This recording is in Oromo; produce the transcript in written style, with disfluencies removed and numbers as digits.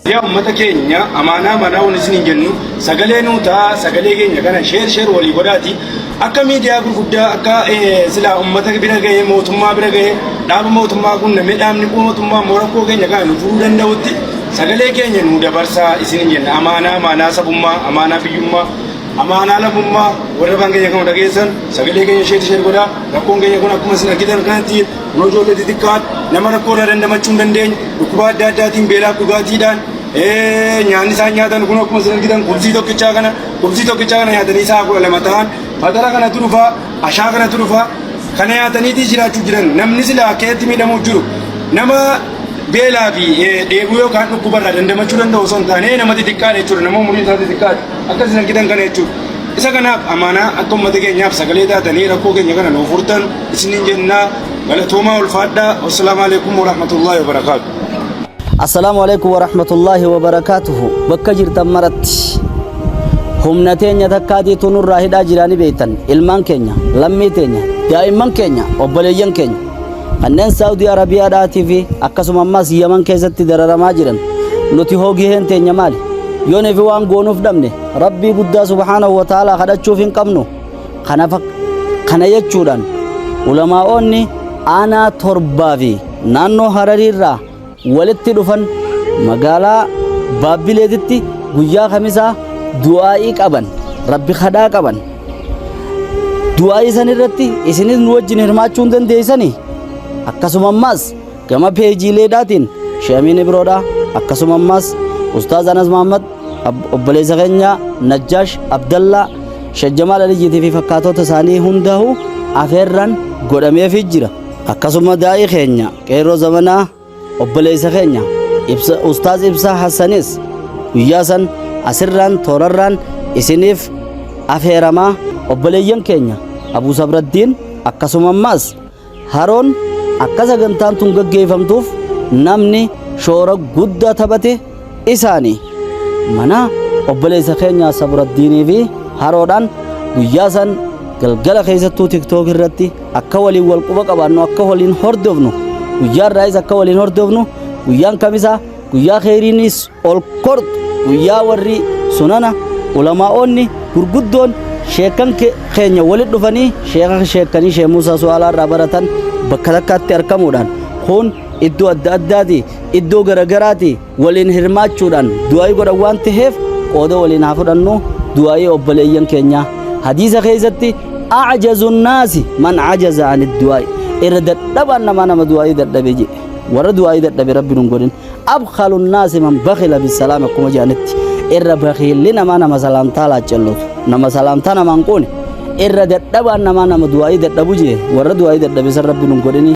يا أمتا كينيا أمانا منا ونسنين جنو سجلي نوتا سجلي كينيا كنا شير ولي قراتي أكا ميديا كودا أكا سلا أمتا كبيرة كيه موتما بيرة كيه داب موتما كنا مدام نكون موتما موركو كينيا كنا نفودن داوتي سجلي كينيا نودا برسا إسنين جن أمانا منا سبوما أمانا بيوما أمانا لبوما وربان كينيا كنا دكيسن سجلي كينيا شير قدا ركون كينيا كنا كم سنة كده كانتي نوجول لتدكات نمر كورا رندما تشوندن دكوا داداتين بلا كوغاتي دان nyaanni isaan nyaatan kun akkuma isin argitan kubsii tokkichaa kana nyaatanii isaa kudha lama ta'an fatara kanatu dhufa ashaa kanatu dhufa kana nyaataniitii jiraachuu jiran namni silaa keetti miidhamuu jiru nama beelaa fi dheebuu yookaan dhukkubarraa dandamachuu danda'u osoo hin taane nama xixiqqaadha jechuudha nama umurii isaa xixiqqaadha akka isin argitan kana jechuudha isa kanaaf amaanaa akka uummata keenyaaf sagalee taatanii rakkoo keenya kana nuuf furtan isiniin jennaa galatoomaa ulfaadhaa wassalaamu alaikum warahmatullaahi wabarakaatu. السلام عليكم ورحمة الله وبركاته بكجر تمرت هم نتينيا تكادي تنور راهد أجراني بيتن إلمان كينيا لمي تينيا دائما كينيا وبليان كينيا أنن سعودي عربية دا تي في أكسم أماس يمن كيزت درر ماجرن نتي هوجي هن تينيا مالي يوني في وان غونوف دمني ربي بودا سبحانه وتعالى خدا تشوفين قمنو خنا يجودان علماء أني أنا تربافي نانو هرريرا walitti dhufan magaalaa Baabbileetitti guyyaa Khamisaa du'aa'ii qaban rabbi kadhaa qaban du'aa'ii san irratti isinis nu wajjin hirmaachuu dandeessanii akkasuma ammas gama peejiileedhaatiin Sheemiin Ibroodhaa akkasuma ammas Ustaaz Anas Muhammad obboleessa keenya Najjaash Abdallaa Shajjamaal Aliyyiitii fi fakkaatota isaanii hundaa'u afeerran godhameefii jira akkasuma daa'ii keenya qeerroo zamanaa obboleessa keenya Ustaaz Ibsaa Hassanis guyyaa san asirraan toorarraan isiniif afeeramaa obboleeyyan keenya Abuu Sabraddiin akkasuma ammas haroon akka sagantaan tun gaggeeffamtuuf namni shoora guddaa taphate isaanii mana obboleessa keenya Sabraddiinii fi haroodhaan guyyaa san galgala keessattuu TikTok irratti akka waliin wal quba qabaannu akka waliin hordofnu guyyaa raayis akka waliin hordofnu guyyaan Khamisaa guyyaa khayriinis ol kortu guyyaa warri sunana ulamaa'onni gurguddoon sheekan keenya walitti dhufanii sheekanii Sheekh Muusaa Su'aalaa irraa baratan bakka takkaatti argamuudhaan kun iddoo adda addaati iddoo garagaraati waliin hirmaachuudhaan du'aa'ii godhan waan ta'eef qooda waliin haa fudhannu du'aa'ii obboleeyyan keenya hadiisa keessatti a'jazu nnaasi man ajaza ani du'aa'ii irra dadhabaan nama du'aa'ii dadhabe jedhe warra du'aa'ii dadhabe rabbi nun godhin abkhalu nnaasi man bakhila bisalaam akkuma jedhanitti irra bakhilli nama salaamtaa laachallotu nama salaamtaa namaan qoone irra dadhabaan nama du'aa'ii dadhabu jedhe warra du'aa'ii dadhabe san rabbi nun godhini